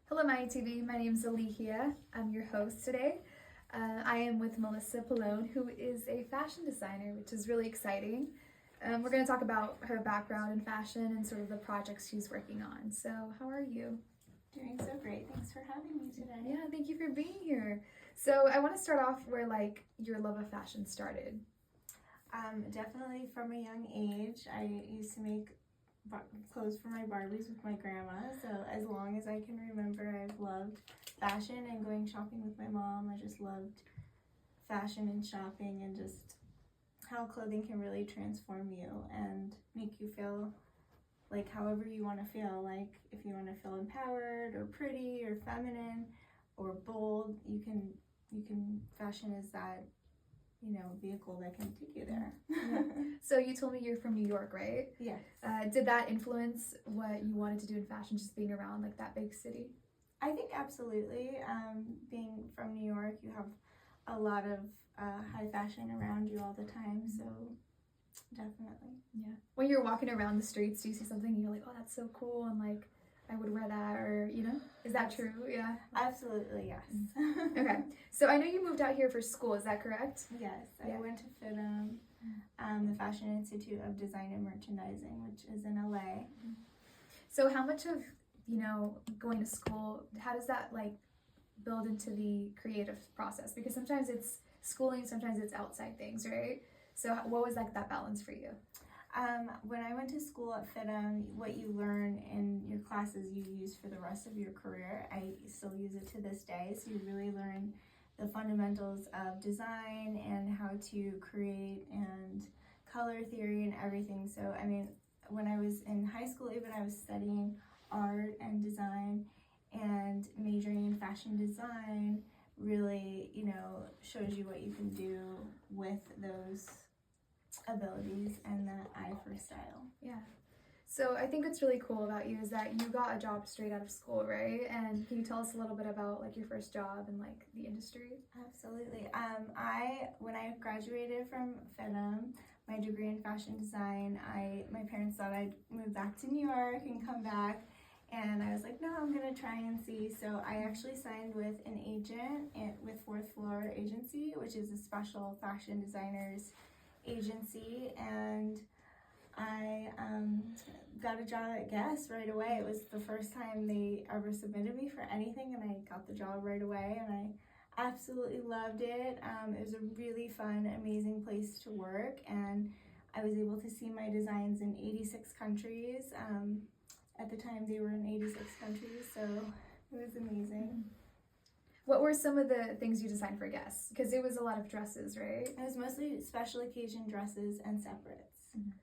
Hello, my TV. My name is Alihia. I'm your host today. I am with Melisa Pellone, who is a fashion designer, which is really exciting. We're going to talk about her background in fashion and sort of the projects she's working on. So, how are you? Doing so great. Thanks for having me today. Yeah, thank you for being here. So, I want to start off where your love of fashion started. Definitely from a young age. I used to make clothes for my Barbies with my grandma. So as long as I can remember, I've loved fashion and going shopping with my mom. I just loved fashion and shopping and just how clothing can really transform you and make you feel like however you want to feel. Like if you want to feel empowered or pretty or feminine or bold, you can fashion is that vehicle that can take you there. Yeah. So you told me you're from New York, right? Yes. Did that influence what you wanted to do in fashion, just being around like that big city? I think absolutely. Being from New York, you have a lot of high fashion around you all the time, so definitely. Yeah. When you're walking around the streets, do you see something and you're like, oh, that's so cool, and like, I would wear that, or, is that true? Yeah. Absolutely, yes. Okay. So I know you moved out here for school, is that correct? Yes. Yeah. I went to FIDM, the Fashion Institute of Design and Merchandising, which is in LA. So how much of, going to school, how does that like build into the creative process? Because sometimes it's schooling, sometimes it's outside things, right? So what was like that balance for you? When I went to school at FIDM, what you learn in your classes you use for the rest of your career. I still use it to this day. So you really learn the fundamentals of design and how to create and color theory and everything. So, I mean, when I was in high school, even I was studying art and design and majoring in fashion design really, shows you what you can do with those abilities and that eye for style. Yeah. So I think what's really cool about you is that you got a job straight out of school, right? And can you tell us a little bit about like your first job and like the industry? Absolutely. When I graduated from FIDM, my degree in fashion design, my parents thought I'd move back to New York and come back. And I was like, no, I'm gonna try and see. So I actually signed with an agent with Fourth Floor Agency, which is a special fashion designers agency, and I got a job at Guess right away. It was the first time they ever submitted me for anything, and I got the job right away, and I absolutely loved it. It was a really fun, amazing place to work, and I was able to see my designs in 86 countries. At the time, they were in 86 countries, so it was amazing. What were some of the things you designed for Guess? Because it was a lot of dresses, right? It was mostly special occasion dresses and separates.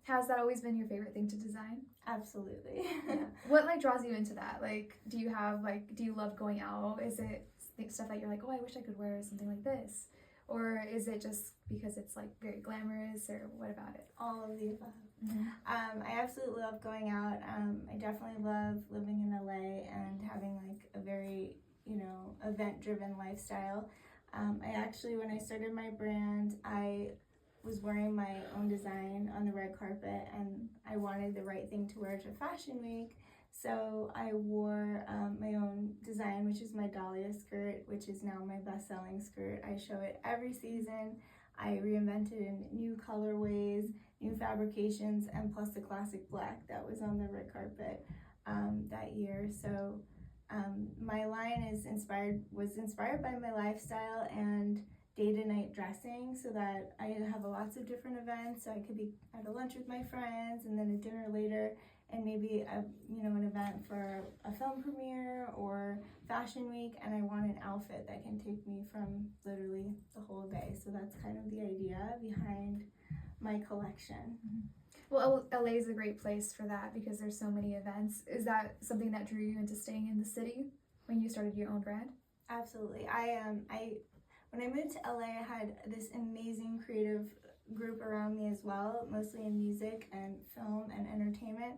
Has that always been your favorite thing to design? Absolutely. Yeah. What like draws you into that? Like, do you love going out? Is it stuff that you're like, oh, I wish I could wear something like this? Or is it just because it's like very glamorous, or what about it? All of the above. I absolutely love going out. I definitely love living in LA and having like a very event-driven lifestyle. I actually, when I started my brand, I was wearing my own design on the red carpet, and I wanted the right thing to wear to Fashion Week. So I wore my own design, which is my Dahlia skirt, which is now my best-selling skirt. I show it every season. I reinvented in new colorways, new fabrications, and plus the classic black that was on the red carpet that year. So my line was inspired by my lifestyle and day-to-night dressing, so that I have lots of different events. So I could be at a lunch with my friends, and then a dinner later, and maybe an event for a film premiere or Fashion Week, and I want an outfit that can take me from literally the whole day. So that's kind of the idea behind my collection. Well, LA is a great place for that because there's so many events. Is that something that drew you into staying in the city when you started your own brand? Absolutely. When I moved to LA, I had this amazing creative group around me as well, mostly in music and film and entertainment,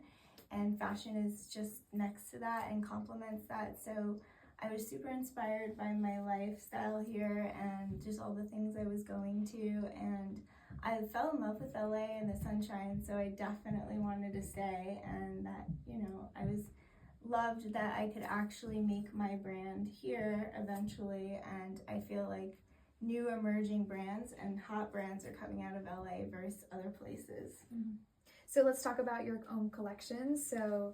and fashion is just next to that and complements that. So I was super inspired by my lifestyle here and just all the things I was going to, and I fell in love with LA and the sunshine, so I definitely wanted to stay, and that, I was loved that I could actually make my brand here eventually, and I feel like new emerging brands and hot brands are coming out of LA versus other places. Mm-hmm. So let's talk about your own collections. So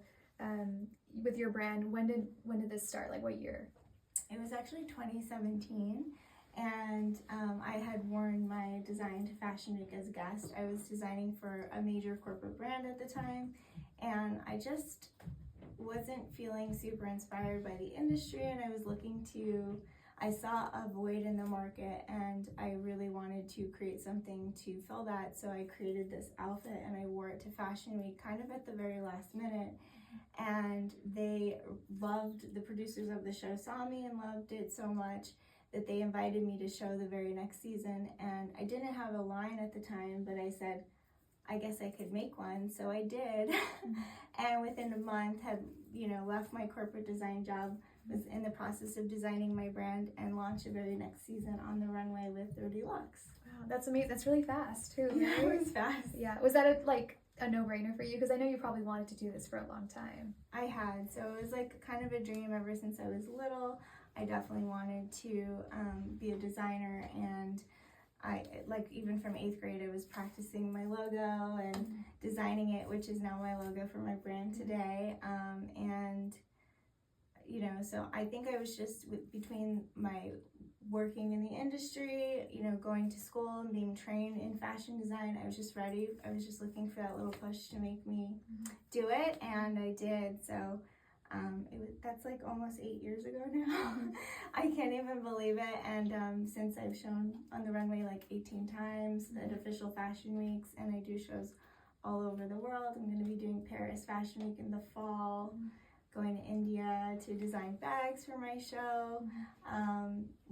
with your brand, when did this start? Like what year? It was actually 2017, and I had worn my design to Fashion Week as a guest. I was designing for a major corporate brand at the time, and I just wasn't feeling super inspired by the industry, and I saw a void in the market, and I really wanted to create something to fill that. So I created this outfit and I wore it to Fashion Week kind of at the very last minute. And the producers of the show saw me and loved it so much that they invited me to show the very next season. And I didn't have a line at the time, but I said, I guess I could make one. So I did. And within a month had, left my corporate design job, was in the process of designing my brand, and launched the very next season on the runway with 30 Lux. Wow, that's amazing. That's really fast too. Right? Yeah, it was fast. Yeah. Was that a no-brainer for you? Because I know you probably wanted to do this for a long time. I had. So it was like kind of a dream ever since I was little. I definitely wanted to be a designer, and even from 8th grade, I was practicing my logo and designing it, which is now my logo for my brand today. So I think I was just between my working in the industry, going to school and being trained in fashion design, I was just ready. I was just looking for that little push to make me do it, and I did. So that's like almost 8 years ago now. I can't even believe it. And since I've shown on the runway like 18 times at official fashion weeks, and I do shows all over the world. I'm going to be doing Paris Fashion Week in the fall, going to India to design bags for my show,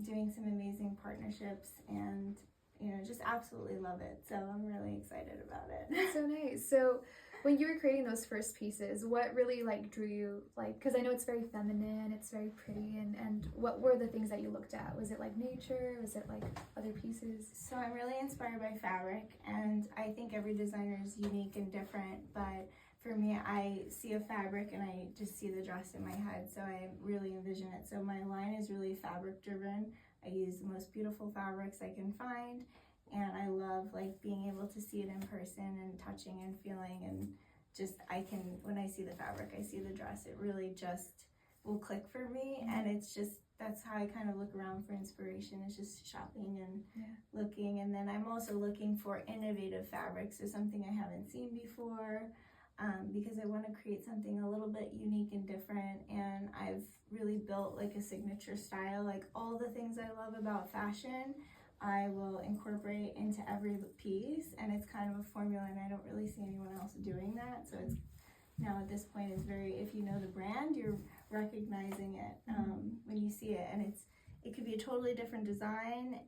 doing some amazing partnerships, and just absolutely love it. So I'm really excited about it. That's so nice. So when you were creating those first pieces, what really drew you, because I know it's very feminine, it's very pretty, and what were the things that you looked at? Was it nature? Was it other pieces? So I'm really inspired by fabric, and I think every designer is unique and different, but for me, I see a fabric and I just see the dress in my head, so I really envision it. So my line is really fabric driven. I use the most beautiful fabrics I can find, and I love being able to see it in person and touching and feeling, and when I see the fabric, I see the dress, it really just will click for me. And it's just, that's how I kind of look around for inspiration. It's just shopping and looking, and then I'm also looking for innovative fabrics, so something I haven't seen before, because I want to create something a little bit unique and different. And I've really built a signature style, all the things I love about fashion I will incorporate into every piece, and it's kind of a formula, and I don't really see anyone else doing that. So it's now at this point, it's very, if you know the brand, you're recognizing it when you see it, and it could be a totally different design,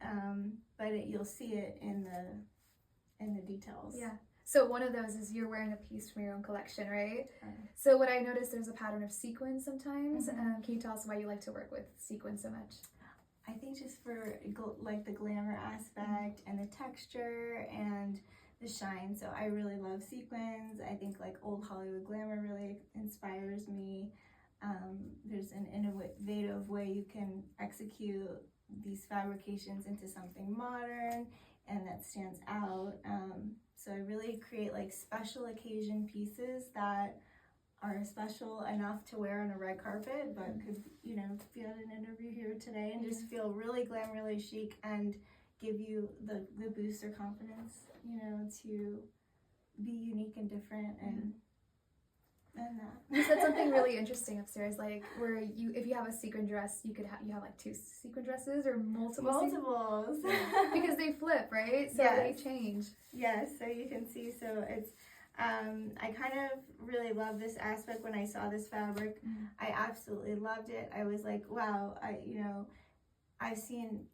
but you'll see it in the details. Yeah. So one of those is you're wearing a piece from your own collection, right? So what I noticed, there's a pattern of sequins sometimes. Can you tell us why you like to work with sequins so much? I think just for the glamour aspect and the texture and the shine. So I really love sequins. I think old Hollywood glamour really inspires me. There's an innovative way you can execute these fabrications into something modern and that stands out. So I really create special occasion pieces that are special enough to wear on a red carpet, but could be at an interview here today and just feel really glam, really chic, and give you the boost or confidence, to be unique and different, and that. You said something really interesting upstairs, where if you have a sequin dress, you have 2 sequin dresses or multiples. Because they flip, right? So they change. Yes, so you can see. So it's I kind of really love this aspect. When I saw this fabric, I absolutely loved it. I was like, wow, I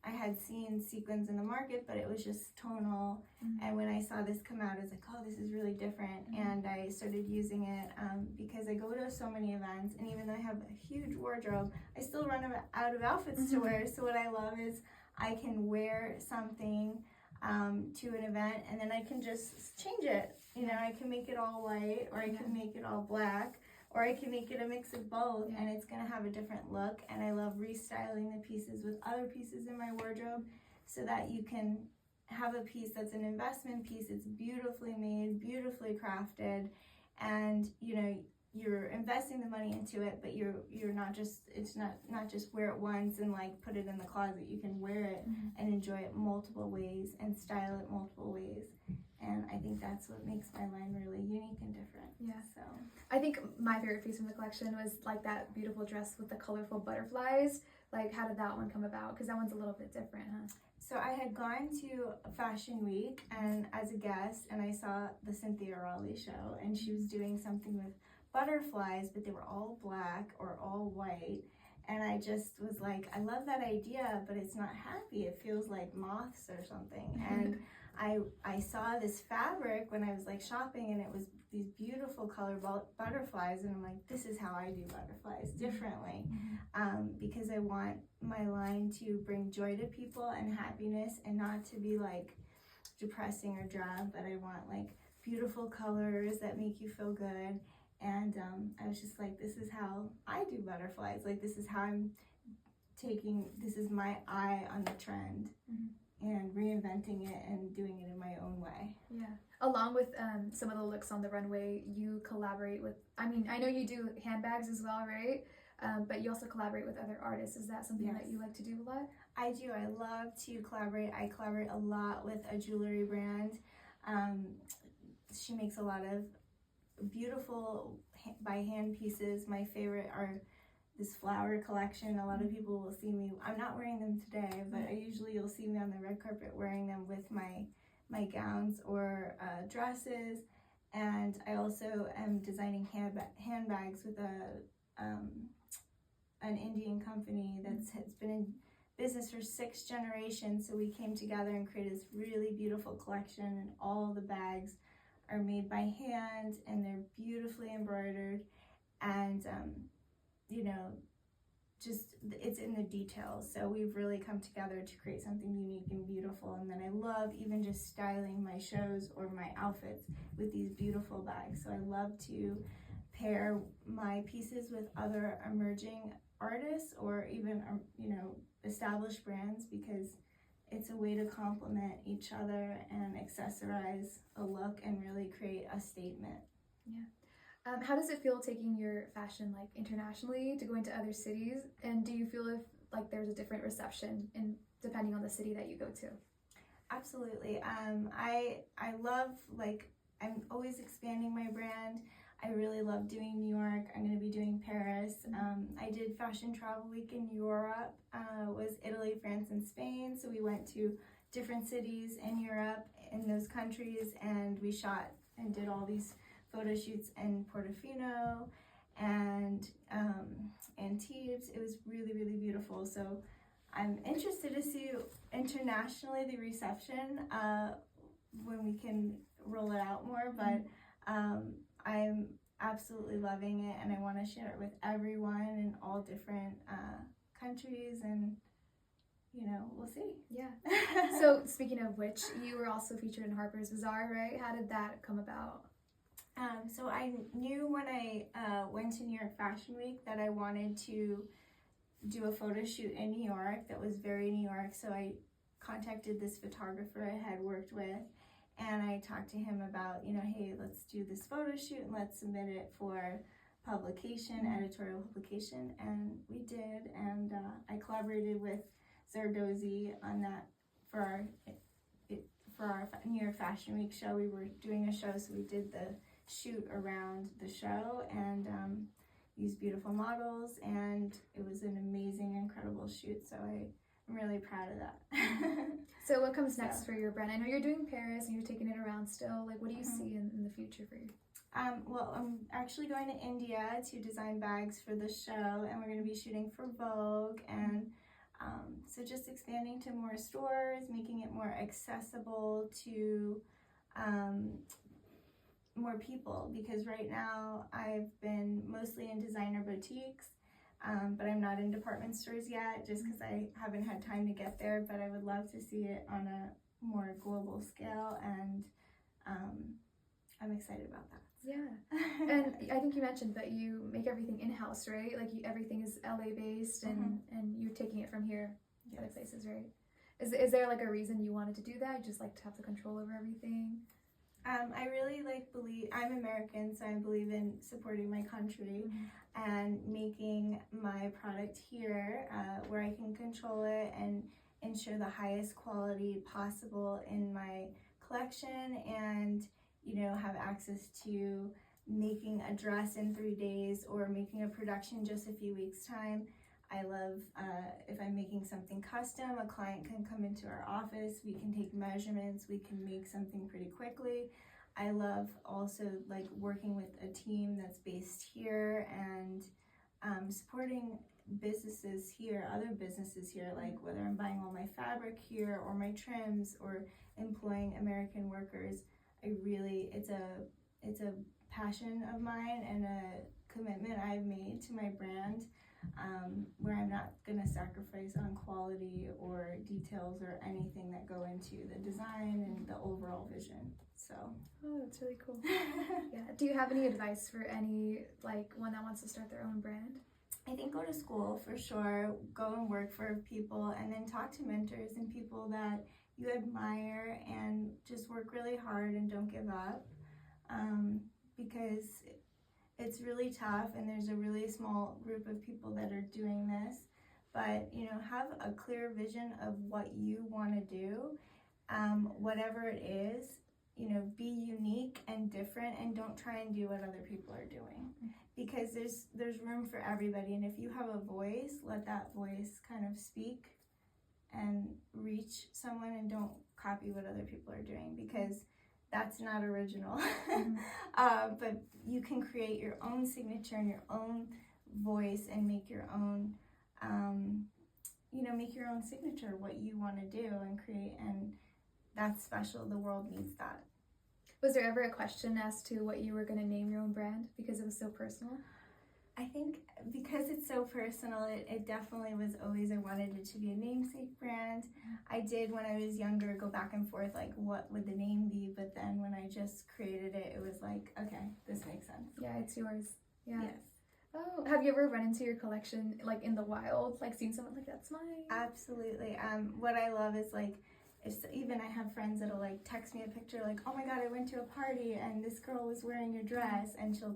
had seen sequins in the market, but it was just tonal. And when I saw this come out, I was like, oh, this is really different. And I started using it because I go to so many events, and even though I have a huge wardrobe, I still run out of outfits to wear. So what I love is I can wear something to an event, and then I can just change it. I can make it all white, or I can make it all black, or I can make it a mix of both, Yeah. and it's gonna have a different look. And I love restyling the pieces with other pieces in my wardrobe so that you can have a piece that's an investment piece. It's beautifully made, beautifully crafted, and you know, you're investing the money into it, but you're not just, it's not just wear it once and like put it in the closet. You can wear it and enjoy it multiple ways and style it multiple ways. And I think that's what makes my line really unique and different. Yeah. So I think my favorite piece from the collection was like that beautiful dress with the colorful butterflies. Like, how did that one come about? Because that one's a little bit different, huh? So I had gone to Fashion Week and as a guest, and I saw the Cynthia Rowley show, and she was doing something with butterflies, but they were all black or all white. And I just was like, I love that idea, but it's not happy. It feels like moths or something. And I saw this fabric when I was like shopping, and it was these beautiful color butterflies, and I'm like, this is how I do butterflies differently, because I want my line to bring joy to people and happiness, and not to be like depressing or drab, but I want like beautiful colors that make you feel good. And I was just like, this is how I do butterflies. Like, this is how I'm this is my eye on the trend. And reinventing it and doing it in my own way. Yeah. Along with some of the looks on the runway, you collaborate with, I mean, I know you do handbags as well, right? But you also collaborate with other artists. Is that something that you like to do a lot? I do. I love to collaborate. I collaborate a lot with a jewelry brand. She makes a lot of beautiful by hand pieces. My favorite are this flower collection. A lot of people will see me, I'm not wearing them today, but usually you'll see me on the red carpet wearing them with my gowns or dresses. And I also am designing handbags with an Indian company that's been in business for 6 generations. So we came together and created this really beautiful collection, and all the bags are made by hand and they're beautifully embroidered. And you know, just it's in the details. So we've really come together to create something unique and beautiful. And then I love even just styling my shows or my outfits with these beautiful bags. So I love to pair my pieces with other emerging artists or even, you know, established brands, because it's a way to complement each other and accessorize a look and really create a statement. Yeah. How does it feel taking your fashion like internationally to go into other cities? And do you feel if like there's a different reception in depending on the city that you go to? Absolutely. I love, like, I'm always expanding my brand. I really love doing New York. I'm going to be doing Paris. I did Fashion Travel Week in Europe. Was Italy, France, and Spain. So we went to different cities in Europe in those countries, and we shot and did all these photo shoots in Portofino and Antibes. It was really, really beautiful. So I'm interested to see internationally the reception when we can roll it out more, but I'm absolutely loving it, and I want to share it with everyone in all different countries, and you know, we'll see. Yeah. So speaking of which, you were also featured in Harper's Bazaar, right? How did that come about? So I knew when I went to New York Fashion Week that I wanted to do a photo shoot in New York that was very New York. So I contacted this photographer I had worked with, and I talked to him about, you know, hey, let's do this photo shoot and let's submit it for publication, editorial publication, and we did. And I collaborated with Zardozi on that for our New York Fashion Week show. We were doing a show, so we did the shoot around the show and used beautiful models, and it was an amazing, incredible shoot. So I'm really proud of that. So what comes next for your brand? I know you're doing Paris and you're taking it around still. Like, what do you see in the future for you? Well, I'm actually going to India to design bags for the show, and we're going to be shooting for Vogue, and so just expanding to more stores, making it more accessible to more people, because right now I've been mostly in designer boutiques, but I'm not in department stores yet, just because I haven't had time to get there. But I would love to see it on a more global scale, and I'm excited about that. Yeah. And I think you mentioned that you make everything in-house, right? Like everything is LA based and you're taking it from here to other places, right? Is there like a reason you wanted to do that? You just like to have the control over everything? I really believe, I'm American, so I believe in supporting my country and making my product here where I can control it and ensure the highest quality possible in my collection, and have access to making a dress in 3 days or making a production just a few weeks time. I love if I'm making something custom, a client can come into our office, we can take measurements, we can make something pretty quickly. I love also working with a team that's based here and supporting businesses here, other businesses here, like whether I'm buying all my fabric here or my trims or employing American workers. It's a passion of mine and a commitment I've made to my brand, where I'm not gonna sacrifice on quality or details or anything that go into the design and the overall vision. So. Oh, that's really cool. Yeah. Do you have any advice for one that wants to start their own brand? I think go to school for sure, go and work for people, and then talk to mentors and people that you admire, and just work really hard and don't give up, because it's really tough and there's a really small group of people that are doing this. But have a clear vision of what you want to do, whatever it is. Be unique and different, and don't try and do what other people are doing, because there's room for everybody. And if you have a voice, let that voice kind of speak and reach someone, and don't copy what other people are doing, because that's not original. But you can create your own signature and your own voice and make your own signature, what you want to do and create, and that's special. The world needs that. Was there ever a question as to what you were going to name your own brand because it was so personal? I think because it's so personal, it definitely was always, I wanted it to be a namesake brand. I did, when I was younger, go back and forth, what would the name be? But then when I just created it, it was okay, this makes sense. Yeah, it's yours. Yeah. Yes. Oh, have you ever run into your collection, in the wild, seen someone that's mine? Absolutely. What I love is, even I have friends that'll text me a picture oh my god, I went to a party and this girl was wearing your dress, and she'll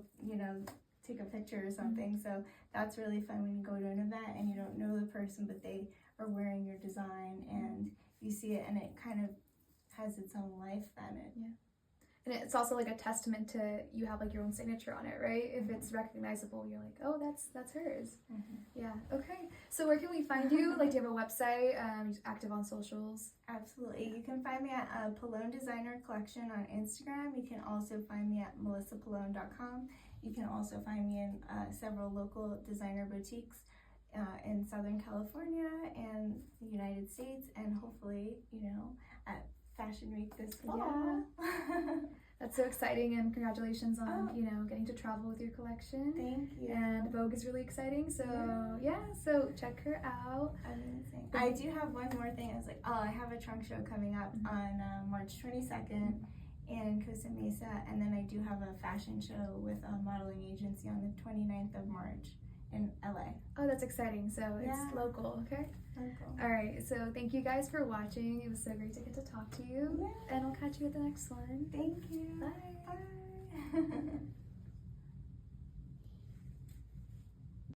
take a picture or something. So that's really fun when you go to an event and you don't know the person, but they are wearing your design and you see it, and it kind of has its own life then. And it's also a testament to you have your own signature on it, right? If it's recognizable, you're oh, that's hers. Yeah. Okay. So where can we find you? Do you have a website? Active on socials? Absolutely. You can find me at Pellone Designer Collection on Instagram. You can also find me at melisapellone.com. You can also find me in several local designer boutiques in Southern California and the United States, and hopefully, at Fashion Week this fall. Yeah. That's so exciting, and congratulations on getting to travel with your collection. Thank you. And Vogue is really exciting, so so check her out. Amazing. I do have one more thing. I was I have a trunk show coming up on March 22nd in Costa Mesa, and then I do have a fashion show with a modeling agency on the 29th of March in LA. Oh, that's exciting. So it's local, okay? Local. All right, so thank you guys for watching. It was so great to get to talk to you. Yeah. And I'll catch you at the next one. Thank you. Bye. Bye.